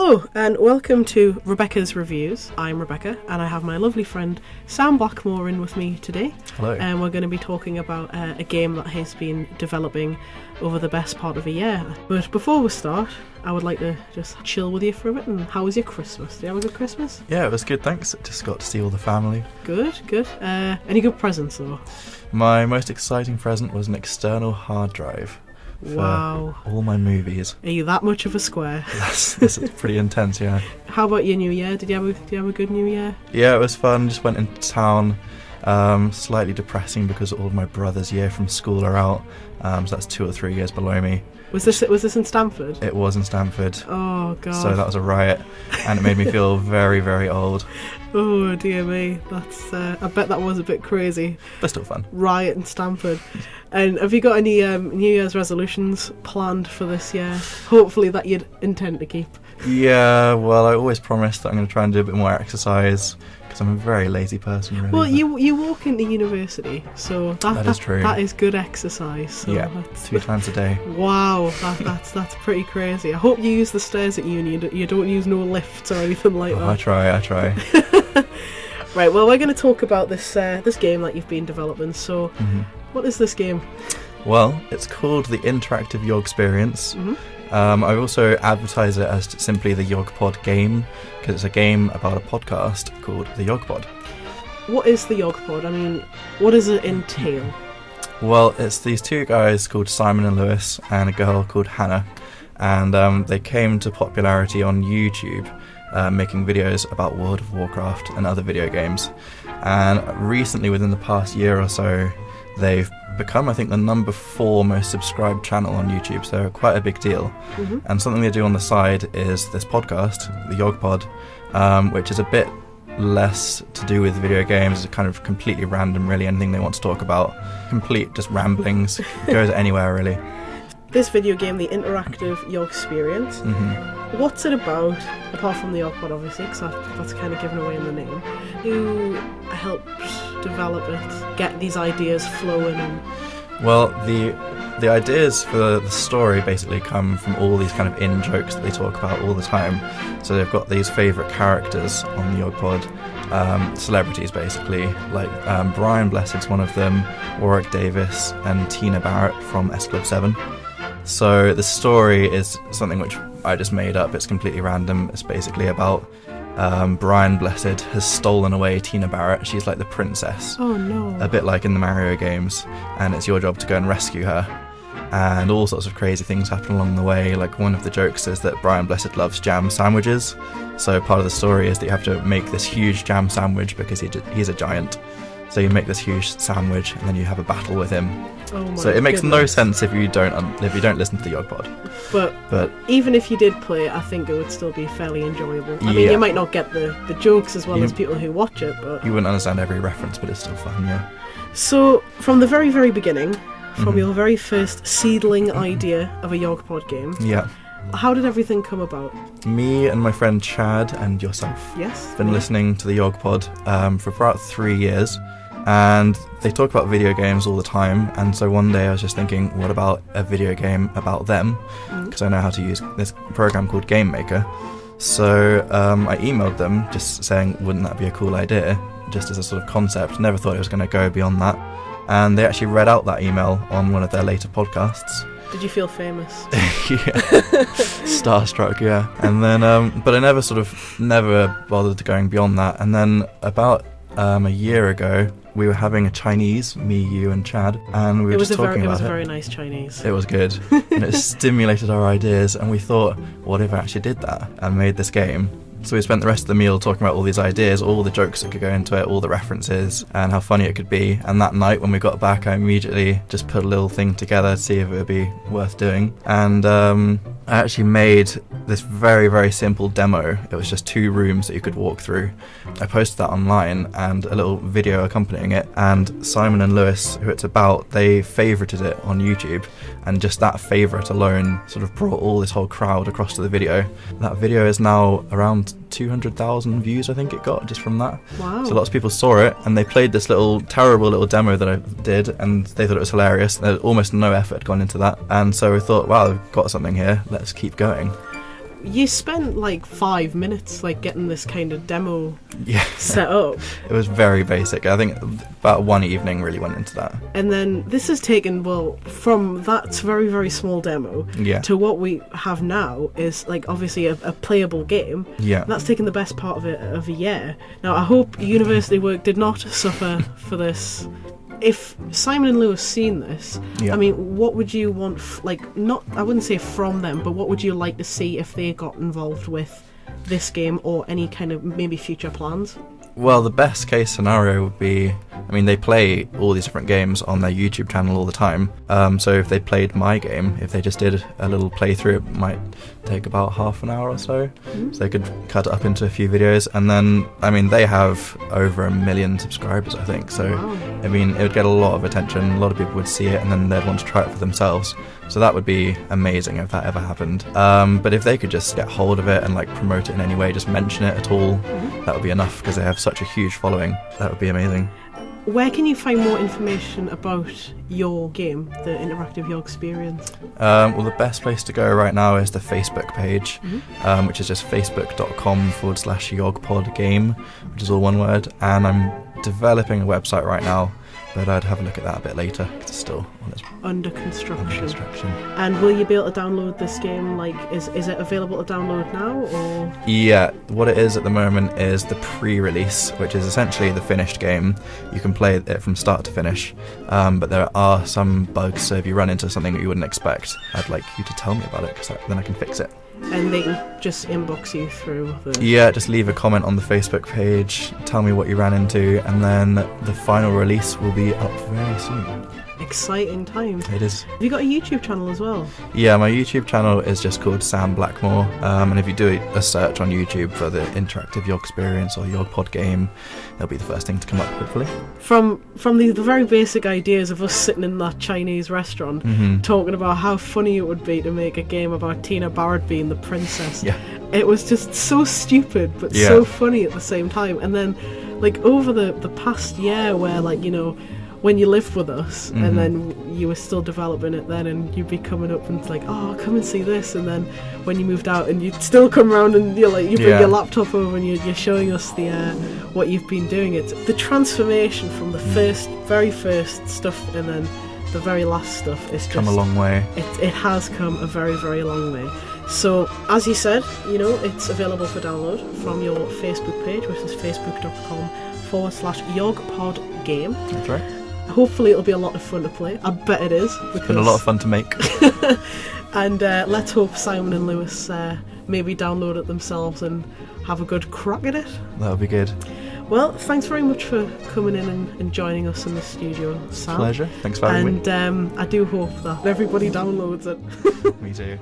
Hello and welcome to Rebecca's Reviews. I'm Rebecca and I have my lovely friend Sam Blackmore in with me today. Hello. And we're going to be talking about a game that has been developing over the best part of a year. But before we start, I would like to just chill with you for a bit. And how was your Christmas? Did you have a good Christmas? Yeah, it was good, thanks. Just got to see all the family. Good. Any good presents though? My most exciting present was an external hard drive. Wow. All my movies. Are you that much of a square? This is pretty intense, yeah. How about your New Year? Did you have a good New Year? Yeah, it was fun. Just went into town. Slightly depressing because all of my brother's year from school are out. So that's 2 or 3 years below me. Was this in Stamford? It was in Stamford. Oh god. So that was a riot, and it made me feel very, very old. Oh dear me, that's. I bet that was a bit crazy. But still fun. Riot in Stamford. And have you got any New Year's resolutions planned for this year? Hopefully that you'd intend to keep. Yeah, well, I always promise that I'm going to try and do a bit more exercise. Because I'm a very lazy person, really. Well, you walk into university, so that is true. That is good exercise. So yeah, 2 times a day. Wow, that's pretty crazy. I hope you use the stairs at uni. You don't use no lifts or anything like that. I try. Right. Well, we're going to talk about this game that you've been developing. So, What is this game? Well, it's called the Interactive Yosperience. I also advertise it as simply the YogPod game, because it's a game about a podcast called the YogPod. What is the YogPod? I mean, what does it entail? Well, it's these 2 guys called Simon and Lewis and a girl called Hannah, and they came to popularity on YouTube, making videos about World of Warcraft and other video games. And recently, within the past year or so, they've become, I think, the number 4 most subscribed channel on YouTube, so quite a big deal. And something they do on the side is this podcast, the YogPod, which is a bit less to do with video games. It's kind of completely random, really, anything they want to talk about. Complete just ramblings, goes anywhere, really. This video game, the Interactive Yosperience, what's it about, apart from the YogPod, obviously, because that's kind of given away in the name? Who helped develop it, get these ideas flowing? Well, the ideas for the story basically come from all these kind of in-jokes that they talk about all the time. So they've got these favourite characters on the YogPod, celebrities basically, like Brian Blessed's one of them, Warwick Davis and Tina Barrett from S Club 7. So the story is something which I just made up. It's completely random. It's basically about Brian Blessed has stolen away Tina Barrett. She's like the princess. Oh no. A bit like in the Mario games. And it's your job to go and rescue her. And all sorts of crazy things happen along the way. Like one of the jokes is that Brian Blessed loves jam sandwiches. So part of the story is that you have to make this huge jam sandwich because he's a giant. So you make this huge sandwich and then you have a battle with him. Oh my so it makes goodness. no sense if you don't listen to the YogPod. But even if you did play it, I think it would still be fairly enjoyable. I mean, you might not get the jokes as well as people who watch it, but you wouldn't understand every reference, but it's still fun, yeah. So from the very, very beginning, from your very first seedling idea of a YogPod game, how did everything come about? Me and my friend Chad and yourself been listening to the YogPod for about 3 years. And they talk about video games all the time, and so one day I was just thinking, what about a video game about them? Because I know how to use this program called Game Maker. So I emailed them just saying, wouldn't that be a cool idea? Just as a sort of concept. Never thought it was going to go beyond that. And they actually read out that email on one of their later podcasts. Did you feel famous? Starstruck, yeah. And then, but I never bothered going beyond that. And then about a year ago, we were having a Chinese, me, you and Chad, and we were just talking about it. It was a very nice Chinese. It was good, and it stimulated our ideas, and we thought, what if I actually did that and made this game? So we spent the rest of the meal talking about all these ideas, all the jokes that could go into it, all the references, and how funny it could be. And that night when we got back, I immediately just put a little thing together to see if it would be worth doing. And I actually made this very, very simple demo. It was just 2 rooms that you could walk through. I posted that online and a little video accompanying it. And Simon and Lewis, who it's about, they favorited it on YouTube. And just that favorite alone sort of brought all this whole crowd across to the video. That video is now around 200,000 views, I think it got, just from that. Wow. So lots of people saw it, and they played this terrible little demo that I did, and they thought it was hilarious. There's almost no effort gone into that. And so we thought, wow, we've got something here, let's keep going. you spent like 5 minutes like getting this kind of demo Yeah. set up. It was very basic. I think about one evening really went into that. And then this has taken, well, from that very, very small demo Yeah. to what we have now is like obviously a playable game. Yeah. That's taken the best part of a year. Now, I hope university work did not suffer for this. If Simon and Lewis seen this, Yeah. I mean, what would you want, not, I wouldn't say from them, but what would you like to see if they got involved with this game or any kind of maybe future plans? Well, the best case scenario would be, I mean, they play all these different games on their YouTube channel all the time. So if they played my game, if they just did a little playthrough, it might take about half an hour or so. Mm-hmm. So they could cut it up into a few videos. And then, I mean, they have over 1 million subscribers, I think. So, Wow. I mean, it would get a lot of attention. A lot of people would see it and then they'd want to try it for themselves. So that would be amazing if that ever happened. But if they could just get hold of it and like promote it in any way, just mention it at all, that would be enough because they have such a huge following. That would be amazing. Where can you find more information about your game, the Interactive Yosperience? Well, the best place to go right now is the Facebook page, which is just facebook.com/yogpodgame, which is all one word. And I'm developing a website right now, but I'd have a look at that a bit later because it's still Under construction. construction. And will you be able to download this game? Like, is it available to download now, or? Yeah, what it is at the moment is the pre-release, which is essentially the finished game. You can play it from start to finish, but there are some bugs, so if you run into something that you wouldn't expect, I'd like you to tell me about it, because then I can fix it. And they can just inbox you through the... Yeah, just leave a comment on the Facebook page, tell me what you ran into, and then the final release will be up very soon. Exciting times. It is. Have you got a YouTube channel as well? Yeah, my YouTube channel is just called Sam Blackmore, and if you do a search on YouTube for the Interactive Yosperience or Yogpod game, it'll be the first thing to come up, hopefully. From the very basic ideas of us sitting in that Chinese restaurant talking about how funny it would be to make a game about Tina Barrett being the princess. Yeah. It was just so stupid but Yeah. so funny at the same time. And then like over the past year where like, you know, when you lived with us and then you were still developing it then and you'd be coming up and it's like, oh, come and see this, and then when you moved out and you'd still come around and you're like, you bring your laptop over and you're showing us the what you've been doing. It's the transformation from the very first stuff and then the very last stuff is just Come a long way. It has come a very, very long way. So, as you said, you know, it's available for download from your Facebook page, which is facebook.com/yogpodgame. That's right. Hopefully it'll be a lot of fun to play. I bet it is. It's been a lot of fun to make. And let's hope Simon and Lewis maybe download it themselves and have a good crack at it. That would be good. Well, thanks very much for coming in and joining us in the studio, Sam. Pleasure. Thanks for having me. And I do hope that everybody downloads it. Me too.